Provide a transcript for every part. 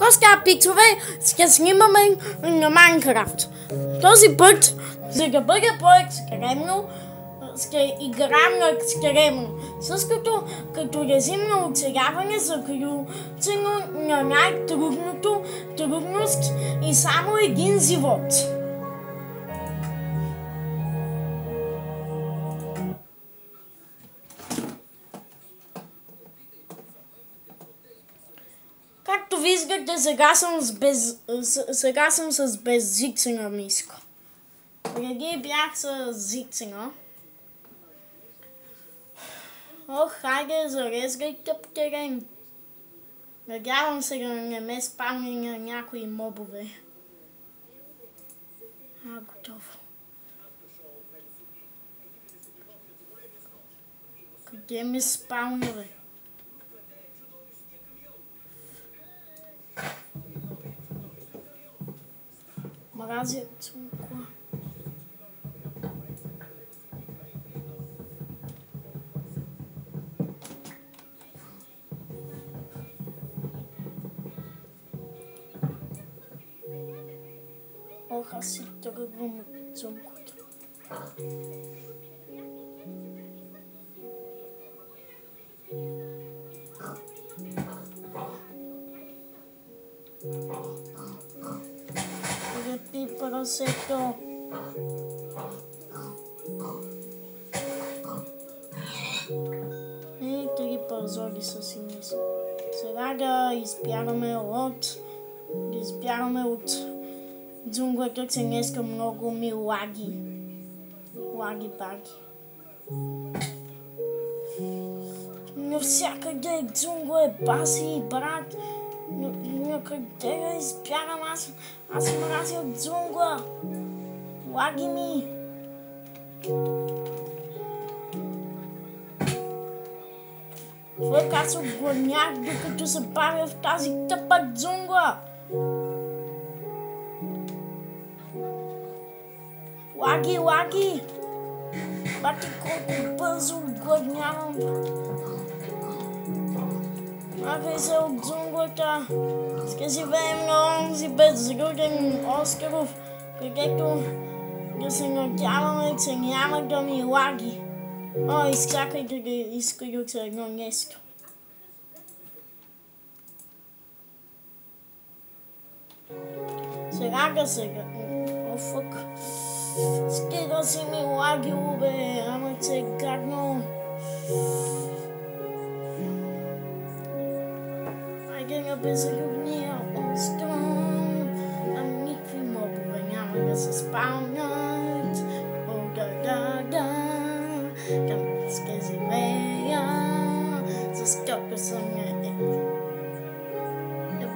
Коска пиксове ще снимаме на Майнкрафт. Този път, за да бъде по-екстремно, ще играем на екстремно. Също като режим на оцеляване заключено на най-трудното трудност и само един живот. Както виждате, сега съм с безжицена миска. Преди бях с жицена. Ох, хайде, зарезгай тъп терен. Надявам се да не ме спални на някои мобове. Готово. Къде ме спални, бе? Мразя цунква. Ох, аз си тръгвам от цунквата. Репи прасето. И 3 парзоли са си мисли. Сега да избягаме от джунглата, че днеска много ми лаги. Лаги-баги. Навсякъде джунгла е баси, брат. Но къде да избягам? Аз мразя от джунгла. Лаги ми. Човек, аз огладнях, докато се бавя в тази тъпа джунгла. Лаги! Бати, колко бързо огладнявам. Махай се от джунглата. Ще живеем на онзи безруден остров, където да се надяваме, че няма да ми лаги. Изчакай да изключа едно нещо. Сега. Фък. Стига си ми лагило, бе, ама че е гадно. Айде на безлюдния остров, там никакви мобове няма да се спалнат. Там ще живея, защото съм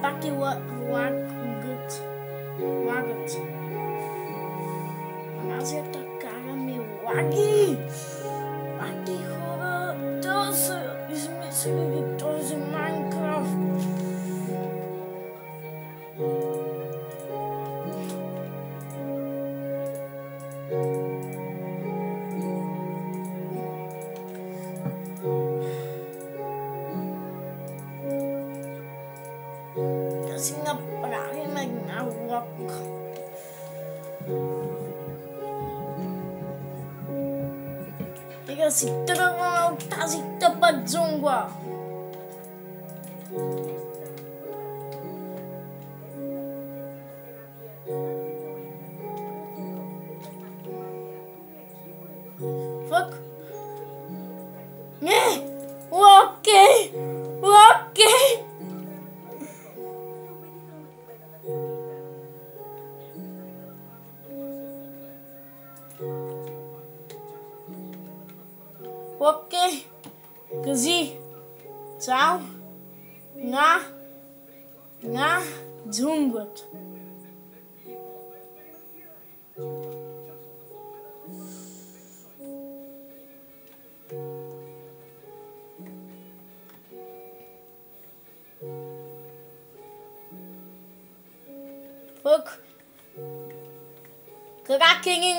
пак лагът. Мразята кара ми лаги! Бати, хора, да са измислили този Майнкрафт. Да си направим една лодка. И да си тръгваме от тази тъпа джунгла. Фък. Не! Локи! Окей, кажи чао на джунглата. Фък. Кракени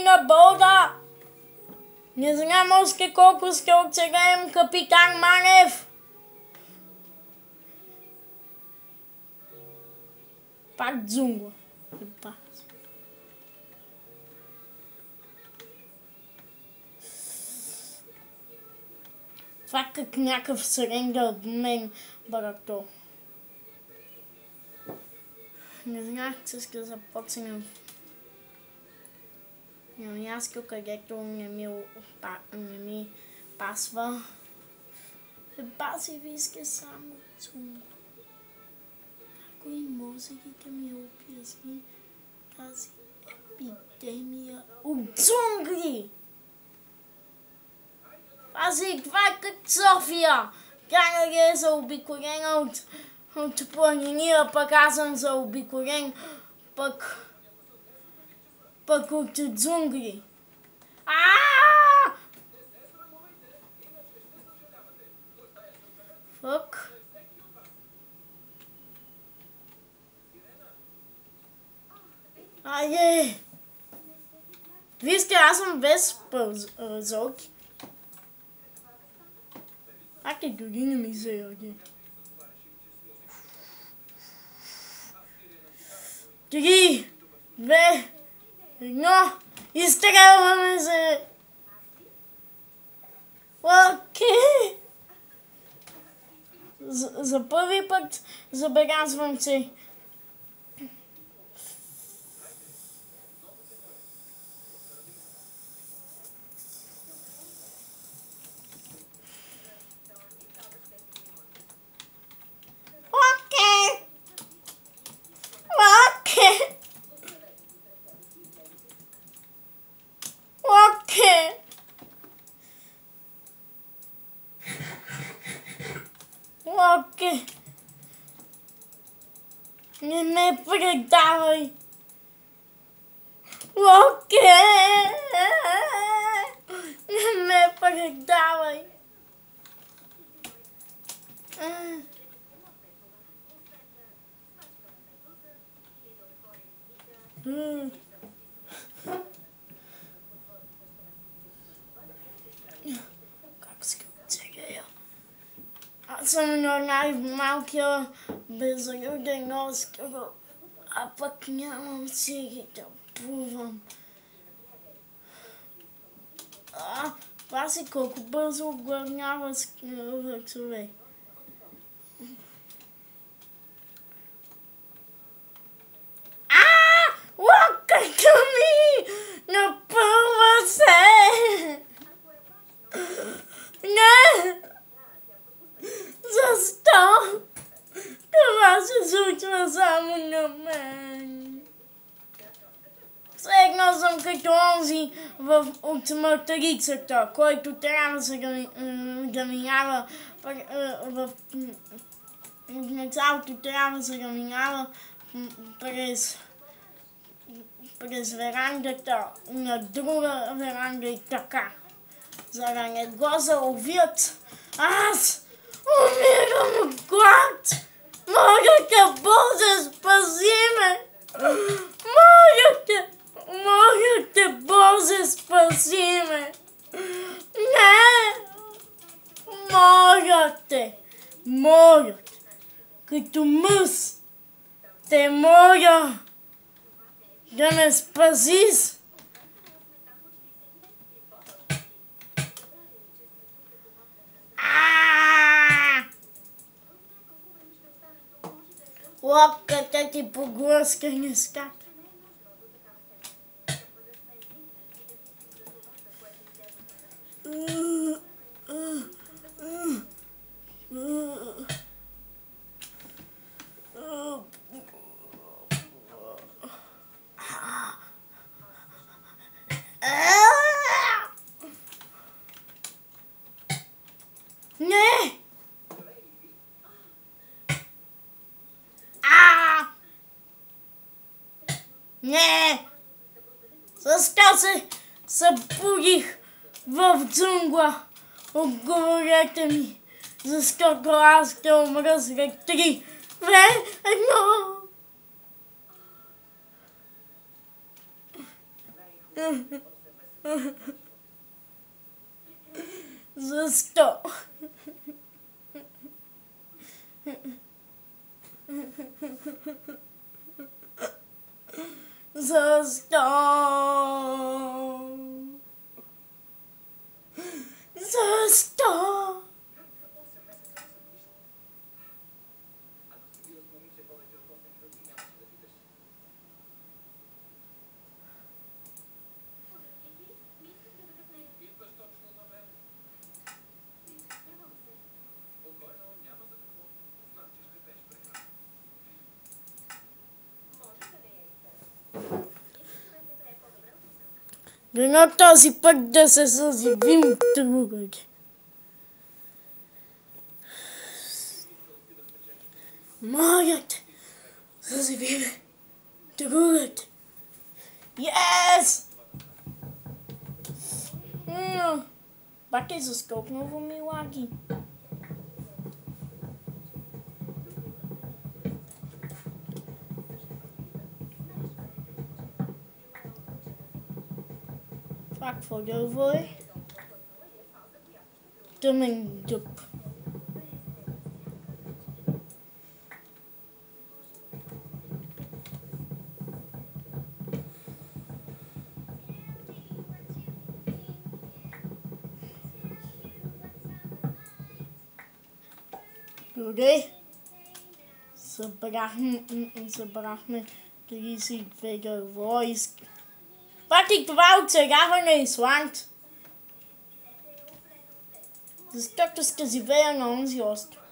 на борда! Не знам още колко ще оцелеем, капитан Манев. Пак джунгла. Това е как някакъв сренга от мен, брато. Не знаех, че ще започнем на място, където не ми пасва. Баси виска само джунгла. Ако и може ли да ми обясни тази епидемия от джунгли? Пази, това е като София. Тя нали е заобиколена от планини, а пък аз съм заобиколен пък от джунгли. Фък. Айде! Вижте, аз съм без пълзолки. Аки дори не ми се яде. 3, 2, 1, изстрелваме се! Окей! За първи път забелязвам, че Окей. Не ме предавай. Окей. Не ме предавай. Как се оцеля? Аз съм на най-малкия безлюден остров, а пък нямам сили да плувам. Паси колко бързо отглъвнява човек. Локата ми напълва се! Не! Защо? Това се случва само на мен. Сегнал съм като онзи от матрицата, който трябва да минава в началото трябва да минава през верандата на друга веранда и така. За да не го заловят, аз умирам от глад! Моля те, Боже, спаси ме! Моля те, Боже, спаси ме! Не! Моля те, като мъс, те моля да ме спасиш! Лапката ти поглъска и не скака. Не! Не! Защо се събудих в джунгла? Отговорете ми, защото аз ще умра след 3, 2, 1. Защо? Został. Został. No този път да се съзивим другаде. Моля те, съзивим другаде. Yes! Пак е заскокнало ми лаги. Fuck for your boy. Tømmen dup. Добре. Събрахме 32 войск. Пак това оцеляване е Исланд. Защото ще живея на онзи остров.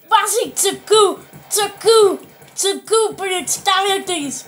Паси цъку, представяте ли си?